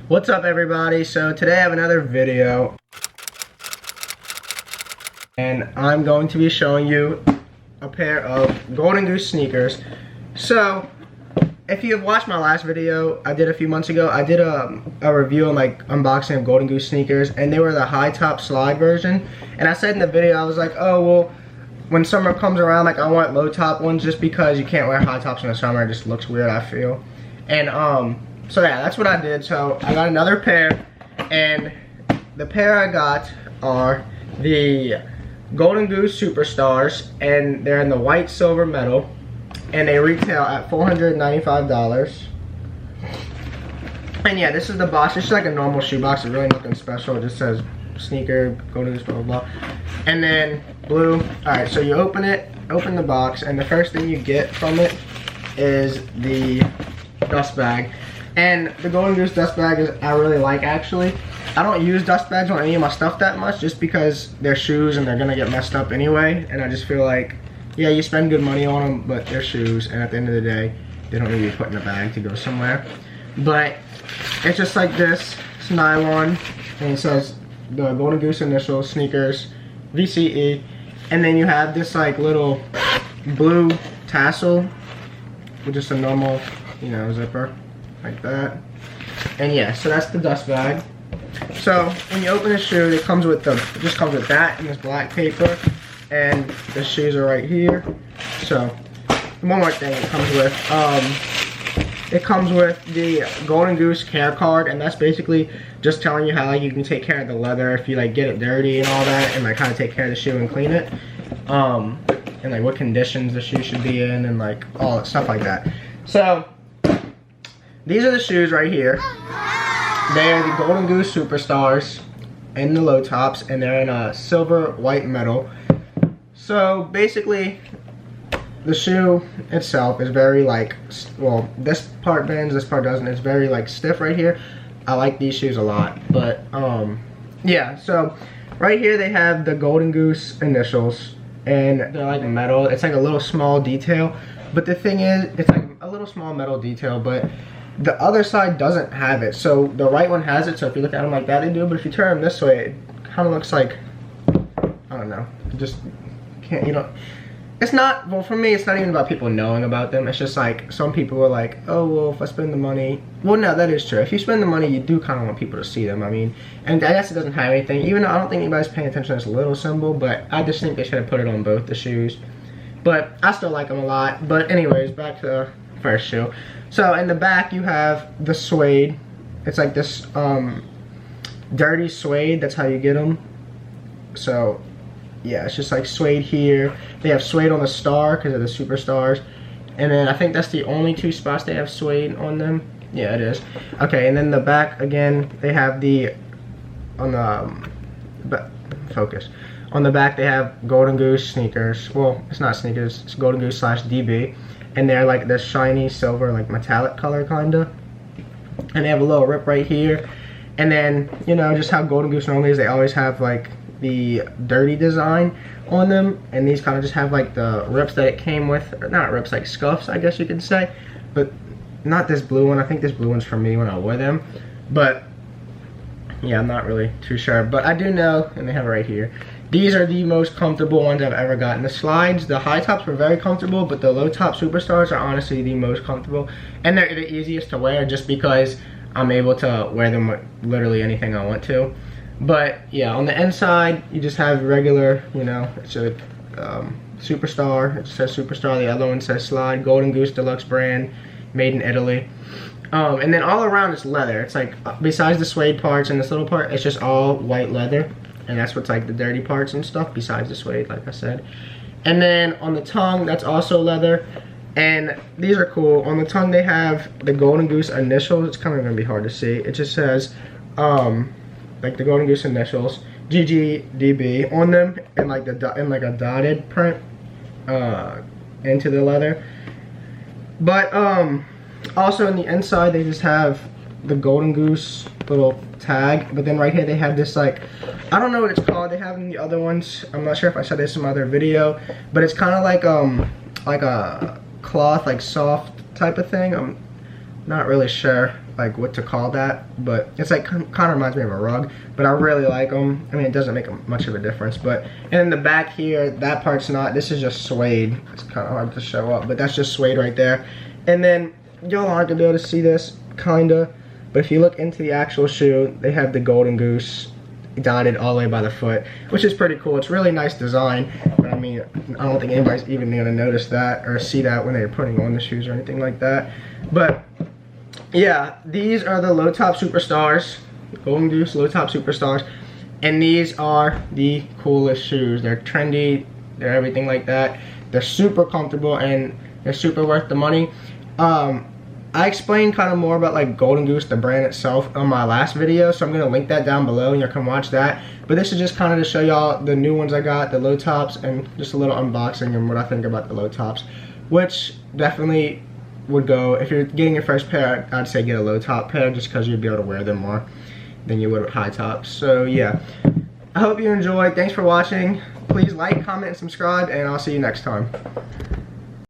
What's up, everybody? So today I have another video and I'm going to be showing you a pair of Golden Goose sneakers. So if you have watched my last video I did a few months ago, I did a review on like unboxing of Golden Goose sneakers, and they were the high top slide version. And I said in the video, I was like, oh well, when summer comes around, like I want low top ones just because you can't wear high tops in the summer. It just looks weird, I feel. And so yeah, that's what I did. So I got another pair, and the pair I got are the Golden Goose Superstars, and they're in the white silver metal, and they retail at $495. And yeah, this is the box. It's just like a normal shoe box. It's really nothing special. It just says sneaker, Golden Goose, blah blah blah. And then blue. Alright, so you open the box, and the first thing you get from it is the dust bag. And the Golden Goose dust bag is I really like, actually. I don't use dust bags on any of my stuff that much just because they're shoes and they're gonna get messed up anyway. And I just feel like, yeah, you spend good money on them, but they're shoes, and at the end of the day, they don't need to be put in a bag to go somewhere. But it's just like this. It's nylon, and it says the Golden Goose initials, sneakers, VCE. And then you have this like little blue tassel with just a normal, you know, zipper like that. And yeah, so that's the dust bag. So when you open the shoe, it comes with it just comes with that and this black paper, and the shoes are right here. So one more thing it comes with the Golden Goose care card, and that's basically just telling you how like you can take care of the leather if you like get it dirty and all that, and like how to take care of the shoe and clean it, and like what conditions the shoe should be in, and like all that stuff like that. So these are the shoes right here. They are the Golden Goose Superstars in the low tops, and they're in a silver white metal. So basically, the shoe itself is very like, well, this part bends, this part doesn't. It's very like stiff right here. I like these shoes a lot, but yeah. So right here they have the Golden Goose initials, and they're like metal. It's like a little small detail, but the thing is, it's like a little small metal detail, but the other side doesn't have it. So the right one has it, so if you look at them like that, they do, but if you turn them this way, it kind of looks like, I don't know, just can't, you know, it's not, well, for me, it's not even about people knowing about them. It's just like, some people are like, oh, well, if I spend the money, well, no, that is true. If you spend the money, you do kind of want people to see them. I mean, and I guess it doesn't have anything, even though I don't think anybody's paying attention to this little symbol, but I just think they should have put it on both the shoes. But I still like them a lot. But anyways, back to the first shoe. So in the back you have the suede. It's like this dirty suede. That's how you get them. So yeah, it's just like suede here. They have suede on the star because of the Superstars. And then I think that's the only two spots they have suede on them. Yeah, it is. Okay, and then the back again, they have the on the focus. On the back they have Golden Goose sneakers. Well, it's not sneakers, it's Golden Goose / DB. And they're like this shiny silver, like metallic color kinda. And they have a little rip right here. And then, you know, just how Golden Goose normally is, they always have like the dirty design on them. And these kind of just have like the rips that it came with. Or not rips, like scuffs, I guess you could say. But not this blue one. I think this blue one's for me when I wear them. But yeah, I'm not really too sure. But I do know, and they have it right here, these are the most comfortable ones I've ever gotten. The slides, the high tops were very comfortable, but the low top Superstars are honestly the most comfortable. And they're the easiest to wear just because I'm able to wear them with literally anything I want to. But yeah, on the inside, you just have regular, you know, it's a Superstar. It says Superstar, the other one says Slide, Golden Goose Deluxe brand, made in Italy. And then all around it's leather. It's like, besides the suede parts and this little part, it's just all white leather. And that's what's like the dirty parts and stuff, besides the suede, like I said. And then on the tongue, that's also leather. And these are cool. On the tongue, they have the Golden Goose initials. It's kind of gonna be hard to see. It just says, like the Golden Goose initials, GGDB on them, and like a dotted print into the leather. But also on the inside, they just have the Golden Goose little tag, but then right here they have this like, I don't know what it's called, they have in the other ones, I'm not sure if I said this in my other video, but it's kind of like a cloth, like soft type of thing. Not really sure like what to call that, but it's like kind of reminds me of a rug, but I really like them. I mean, it doesn't make much of a difference, but and in the back here, that part's not, this is just suede. It's kind of hard to show up, but that's just suede right there. And then y'all aren't gonna be able to see this, kinda, but if you look into the actual shoe, they have the Golden Goose dotted all the way by the foot, which is pretty cool. It's really nice design, but I mean, I don't think anybody's even gonna notice that or see that when they're putting on the shoes or anything like that. But yeah, these are the low top superstars, Golden Goose low top superstars, and these are the coolest shoes. They're trendy, they're everything like that. They're super comfortable and they're super worth the money. I explained kind of more about like Golden Goose, the brand itself, on my last video, so I'm gonna link that down below and you can watch that. But this is just kind of to show y'all the new ones I got, the low tops, and just a little unboxing and what I think about the low tops, which definitely would go, if you're getting your first pair, I'd say get a low top pair just because you'd be able to wear them more than you would with high tops. So yeah, I hope you enjoyed. Thanks for watching. Please like, comment, and subscribe, and I'll see you next time.